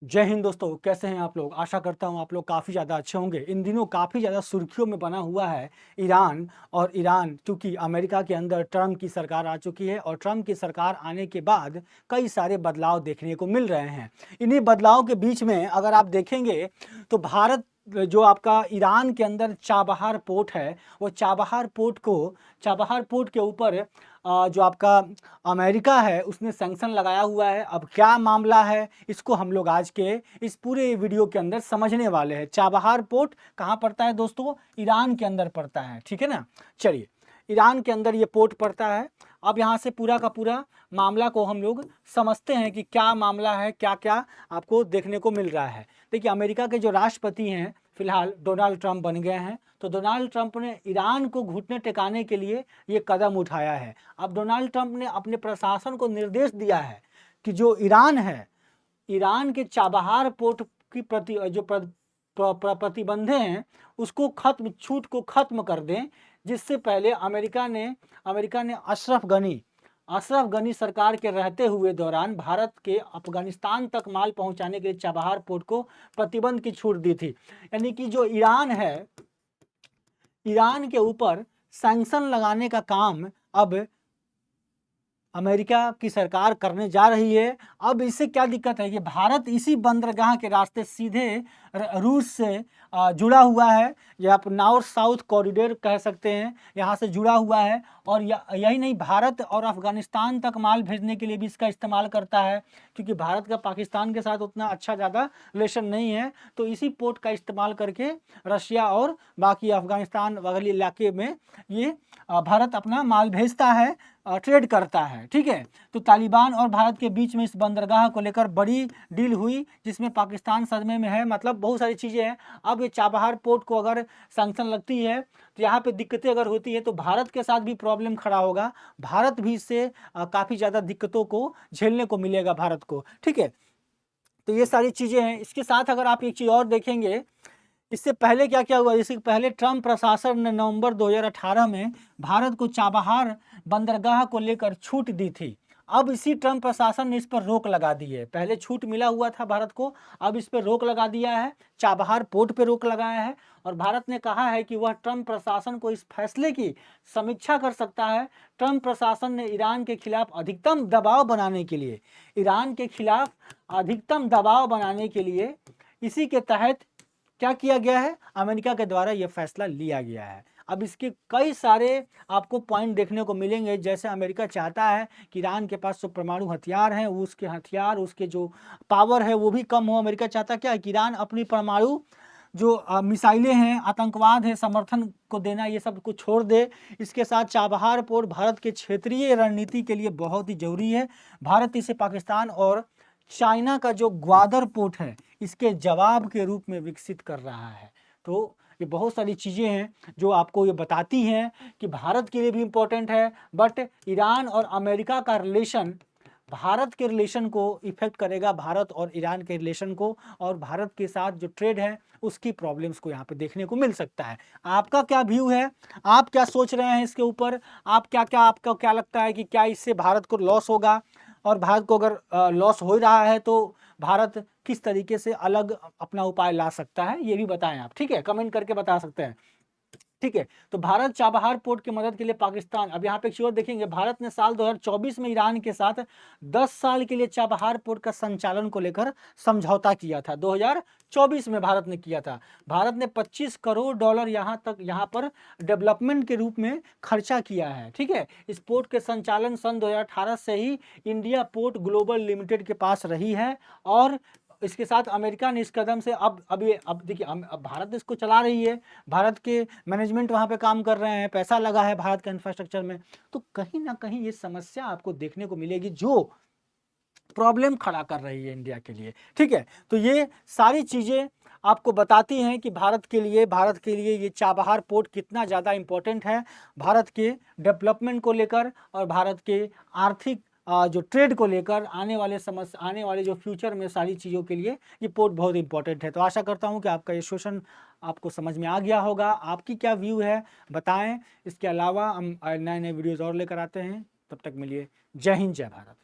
जय हिंद दोस्तों, कैसे हैं आप लोग। आशा करता हूं आप लोग काफ़ी ज़्यादा अच्छे होंगे। इन दिनों काफ़ी ज़्यादा सुर्खियों में बना हुआ है ईरान। और ईरान चूँकि अमेरिका के अंदर ट्रम्प की सरकार आ चुकी है और ट्रम्प की सरकार आने के बाद कई सारे बदलाव देखने को मिल रहे हैं। इन्हीं बदलाव के बीच में अगर आप देखेंगे तो भारत जो आपका ईरान के अंदर चाबहार पोर्ट है, वो चाबहार पोर्ट के ऊपर जो आपका अमेरिका है उसने सैंक्शन लगाया हुआ है। अब क्या मामला है इसको हम लोग आज के इस पूरे वीडियो के अंदर समझने वाले हैं। चाबहार पोर्ट कहाँ पड़ता है दोस्तों? ईरान के अंदर पड़ता है, ठीक है ना। चलिए, ईरान के अंदर ये पोर्ट पड़ता है। अब यहाँ से पूरा का पूरा मामला को हम लोग समझते हैं कि क्या मामला है, क्या क्या आपको देखने को मिल रहा है। देखिए, अमेरिका के जो राष्ट्रपति हैं फिलहाल डोनाल्ड ट्रंप बन गए हैं। तो डोनाल्ड ट्रंप ने ईरान को घुटने टेकाने के लिए ये कदम उठाया है। अब डोनाल्ड ट्रंप ने अपने प्रशासन को निर्देश दिया है कि जो ईरान है, ईरान के चाबहार पोर्ट की प्रतिबंधे हैं उसको छूट को खत्म कर दें। जिससे पहले अमेरिका ने अशरफ गनी सरकार के रहते हुए दौरान भारत के अफगानिस्तान तक माल पहुंचाने के लिए चाबहार पोर्ट को प्रतिबंध की छूट दी थी। यानी कि जो ईरान है, ईरान के ऊपर सैंक्शन लगाने का काम अब अमेरिका की सरकार करने जा रही है। अब इससे क्या दिक्कत है कि भारत इसी बंदरगाह के रास्ते सीधे रूस से जुड़ा हुआ है, या आप नॉर्थ साउथ कॉरिडोर कह सकते हैं, यहाँ से जुड़ा हुआ है। और यही नहीं, भारत और अफगानिस्तान तक माल भेजने के लिए भी इसका इस्तेमाल करता है, क्योंकि भारत का पाकिस्तान के साथ उतना अच्छा ज़्यादा रिलेशन नहीं है। तो इसी पोर्ट का इस्तेमाल करके रशिया और बाकी अफगानिस्तान वाले इलाके में ये भारत अपना माल भेजता है, ट्रेड करता है, ठीक है। तो तालिबान और भारत के बीच में इस बंदरगाह को लेकर बड़ी डील हुई, जिसमें पाकिस्तान सदमे में है। मतलब बहुत सारी चीज़ें हैं। अब ये चाबहार पोर्ट को अगर सैंक्शन लगती है तो यहाँ पे दिक्कतें अगर होती है तो भारत के साथ भी प्रॉब्लम खड़ा होगा। भारत भी इससे काफ़ी ज़्यादा दिक्कतों को झेलने को मिलेगा भारत को, ठीक है। तो ये सारी चीज़ें हैं। इसके साथ अगर आप एक चीज़ और देखेंगे, इससे पहले क्या क्या हुआ। इससे पहले ट्रम्प प्रशासन ने नवंबर 2018 में भारत को चाबहार बंदरगाह को लेकर छूट दी थी। अब इसी ट्रम्प प्रशासन ने इस पर रोक लगा दी है। पहले छूट मिला हुआ था भारत को, अब इस पर रोक लगा दिया है, चाबहार पोर्ट पे रोक लगाया है। और भारत ने कहा है कि वह ट्रम्प प्रशासन को इस फैसले की समीक्षा कर सकता है। ट्रम्प प्रशासन ने ईरान के खिलाफ अधिकतम दबाव बनाने के लिए इसी के तहत क्या किया गया है, अमेरिका के द्वारा यह फैसला लिया गया है। अब इसके कई सारे आपको पॉइंट देखने को मिलेंगे। जैसे अमेरिका चाहता है कि ईरान के पास जो परमाणु हथियार हैं, उसके हथियार, उसके जो पावर है वो भी कम हो। अमेरिका चाहता क्या है कि ईरान अपनी परमाणु जो मिसाइलें हैं, आतंकवाद है, समर्थन को देना, ये सब को छोड़ दे। इसके साथ चाबहार पोर्ट भारत के क्षेत्रीय रणनीति के लिए बहुत ही जरूरी है। भारत इसे पाकिस्तान और चाइना का जो ग्वादर पोर्ट है इसके जवाब के रूप में विकसित कर रहा है। तो ये बहुत सारी चीज़ें हैं जो आपको ये बताती हैं कि भारत के लिए भी इम्पोर्टेंट है, बट ईरान और अमेरिका का रिलेशन भारत के रिलेशन को इफेक्ट करेगा, भारत और ईरान के रिलेशन को। और भारत के साथ जो ट्रेड है उसकी प्रॉब्लम्स को यहाँ पे देखने को मिल सकता है। आपका क्या व्यू है, आप क्या सोच रहे हैं इसके ऊपर? आपको क्या लगता है कि क्या इससे भारत को लॉस होगा? और भारत को अगर लॉस हो रहा है तो भारत किस तरीके से अलग अपना उपाय ला सकता है, ये भी बताएं आप, ठीक है। कमेंट करके बता सकते हैं, ठीक है। तो भारत चाबहार पोर्ट की मदद के लिए पाकिस्तान। अब यहाँ पे एक चीज और देखेंगे, भारत ने साल 2024 में ईरान के साथ 10 साल के लिए चाबहार पोर्ट का संचालन को लेकर समझौता किया था। 2024 में भारत ने किया था। भारत ने 25 करोड़ डॉलर यहाँ पर डेवलपमेंट के रूप में खर्चा किया है, ठीक है। इस पोर्ट के संचालन सन 2018 से ही इंडिया पोर्ट ग्लोबल लिमिटेड के पास रही है। और इसके साथ अमेरिका ने इस कदम से अब देखिए, अब भारत इसको चला रही है, भारत के मैनेजमेंट वहाँ पे काम कर रहे हैं, पैसा लगा है भारत के इंफ्रास्ट्रक्चर में। तो कहीं ना कहीं ये समस्या आपको देखने को मिलेगी जो प्रॉब्लम खड़ा कर रही है इंडिया के लिए, ठीक है। तो ये सारी चीज़ें आपको बताती हैं कि भारत के लिए ये चाबहार पोर्ट कितना ज़्यादा इम्पोर्टेंट है, भारत के डेवलपमेंट को लेकर और भारत के आर्थिक जो ट्रेड को लेकर आने वाले जो फ्यूचर में सारी चीज़ों के लिए ये पोर्ट बहुत इंपॉर्टेंट है। तो आशा करता हूँ कि आपका ये क्वेश्चन आपको समझ में आ गया होगा। आपकी क्या व्यू है बताएं। इसके अलावा हम नए नए वीडियोज़ और लेकर आते हैं। तब तक मिलिए। जय हिंद, जय भारत।